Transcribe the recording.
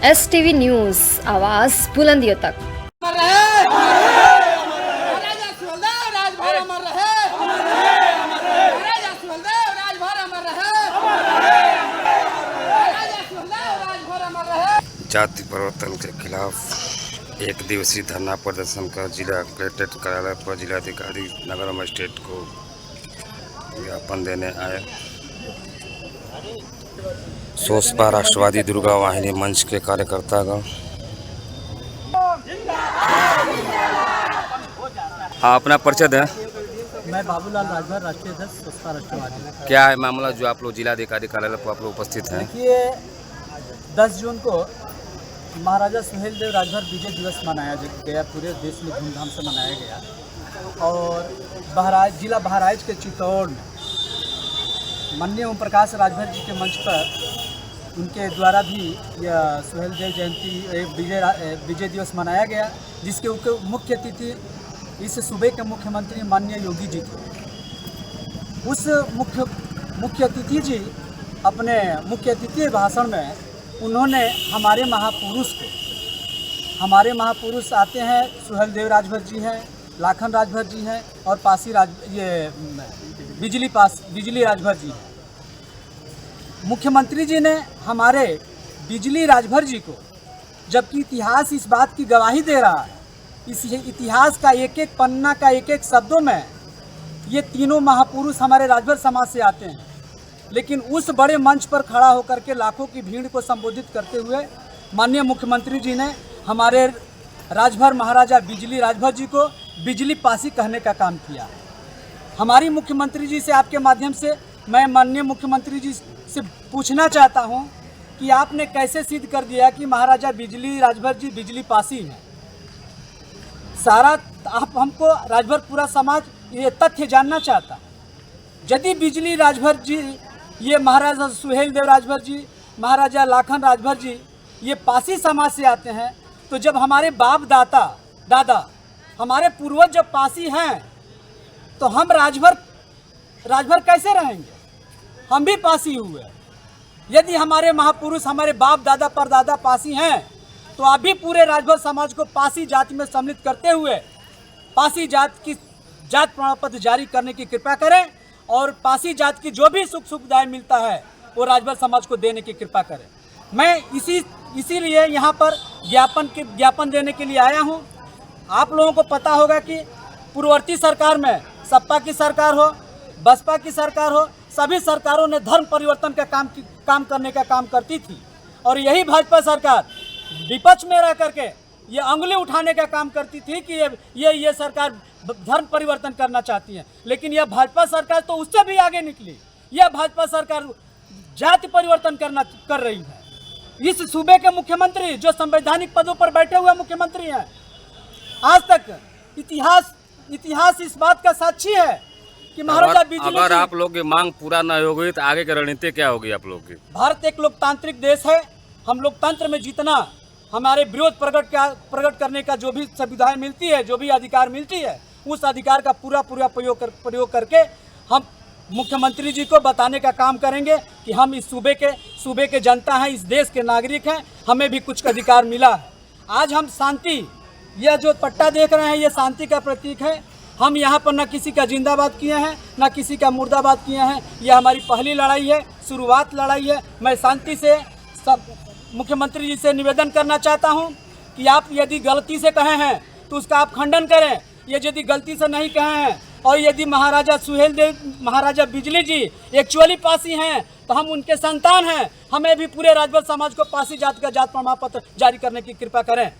STV news, आवाज़ बुलंदियों तक। जाति परिवर्तन के खिलाफ एक दिवसीय धरना प्रदर्शन का जिला कलेक्ट्रेट कार्यालय पर जिलाधिकारी नगर मजिस्ट्रेट को ज्ञापन देने आए। सोसपा राष्ट्रवादी दुर्गा वाहिनी मंच के कार्यकर्तागण। हाँ, अपना परिचय दें। मैं बाबूलाल राजभर, राष्ट्रीय अध्यक्ष सोसपा राष्ट्रवादी। क्या है मामला जो आप लोग जिलाधिकारी कार्यालय पर आप लोग उपस्थित हैं? देखिए, 10 जून को महाराजा सुहेल देव राजभर विजय दिवस मनाया गया, पूरे देश में धूमधाम से मनाया गया। और जिला बहराइच के चित्तौड़ में माननीय ओम प्रकाश राजभर जी के मंच पर उनके द्वारा भी यह सुहेल देव जयंती विजय दिवस मनाया गया, जिसके मुख्य अतिथि इस सूबे के मुख्यमंत्री माननीय योगी जी थे। उस मुख्य अतिथि जी अपने मुख्य अतिथि भाषण में उन्होंने हमारे महापुरुष आते हैं, सुहेल देव राजभर जी हैं, लाखन राजभर जी हैं और बिजली राजभर जी हैं। मुख्यमंत्री जी ने हमारे बिजली राजभर जी को, जबकि इतिहास इस बात की गवाही दे रहा है, इस इतिहास का एक एक पन्ना का एक एक शब्दों में ये तीनों महापुरुष हमारे राजभर समाज से आते हैं, लेकिन उस बड़े मंच पर खड़ा होकर के लाखों की भीड़ को संबोधित करते हुए माननीय मुख्यमंत्री जी ने हमारे राजभर महाराजा बिजली राजभर जी को बिजली पासी कहने का काम किया। हमारी मुख्यमंत्री जी से, आपके माध्यम से मैं माननीय मुख्यमंत्री जी से पूछना चाहता हूं कि आपने कैसे सिद्ध कर दिया कि महाराजा बिजली राजभर जी बिजली पासी हैं। आप हमको राजभर पूरा समाज ये तथ्य जानना चाहता है। यदि बिजली राजभर जी, ये महाराजा सुहेल देव राजभर जी, महाराजा लाखन राजभर जी ये पासी समाज से आते हैं, तो जब हमारे बाप दादा हमारे पूर्वज जब पासी हैं, तो हम राजभर कैसे रहेंगे? हम भी पासी हुए। यदि हमारे महापुरुष, हमारे बाप दादा परदादा पासी हैं, तो आप भी पूरे राजभर समाज को पासी जाति में सम्मिलित करते हुए पासी जात प्रमाण पत्र जारी करने की कृपा करें और पासी जात की जो भी सुख सुविधाएं मिलता है वो राजभर समाज को देने की कृपा करें। मैं इसीलिए यहाँ पर ज्ञापन देने के लिए आया हूँ। आप लोगों को पता होगा कि पूर्ववर्ती सरकार में सपा की सरकार हो, बसपा की सरकार हो, सभी सरकारों ने धर्म परिवर्तन का काम करने का काम करती थी, और यही भाजपा सरकार विपक्ष में रह करके ये अंगुली उठाने का काम करती थी कि ये सरकार धर्म परिवर्तन करना चाहती है। लेकिन यह भाजपा सरकार तो उससे भी आगे निकली। यह भाजपा सरकार जाति परिवर्तन कर रही है। इस सूबे के मुख्यमंत्री जो संवैधानिक पदों पर बैठे हुए मुख्यमंत्री हैं, आज तक इतिहास इस बात का साक्षी है कि महाराजा बिजली, अगर आप लोग की मांग पूरा न होगी तो आगे की रणनीति क्या होगी आप लोग की? भारत एक लोकतांत्रिक देश है। हम लोकतंत्र में जितना हमारे विरोध प्रकट करने का जो भी सुविधाएं मिलती है, जो भी अधिकार मिलती है, उस अधिकार का पूरा प्रयोग करके हम मुख्यमंत्री जी को बताने का काम करेंगे कि हम इस सूबे के जनता हैं, इस देश के नागरिक हैं, हमें भी कुछ अधिकार मिला है। आज हम शांति, यह जो पट्टा देख रहे हैं ये शांति का प्रतीक है। हम यहाँ पर न किसी का जिंदाबाद किए हैं, न किसी का मुर्दाबाद किए हैं। यह हमारी पहली लड़ाई है, शुरुआत लड़ाई है। मैं शांति से मुख्यमंत्री जी से निवेदन करना चाहता हूं कि आप यदि गलती से कहे हैं तो उसका आप खंडन करें। ये यदि गलती से नहीं कहे हैं और यदि महाराजा सुहेल देव, महाराजा बिजली जी एक्चुअली पासी हैं, तो हम उनके संतान हैं। हमें भी पूरे राजभर समाज को पासी जात का जात प्रमाण पत्र जारी करने की कृपा करें।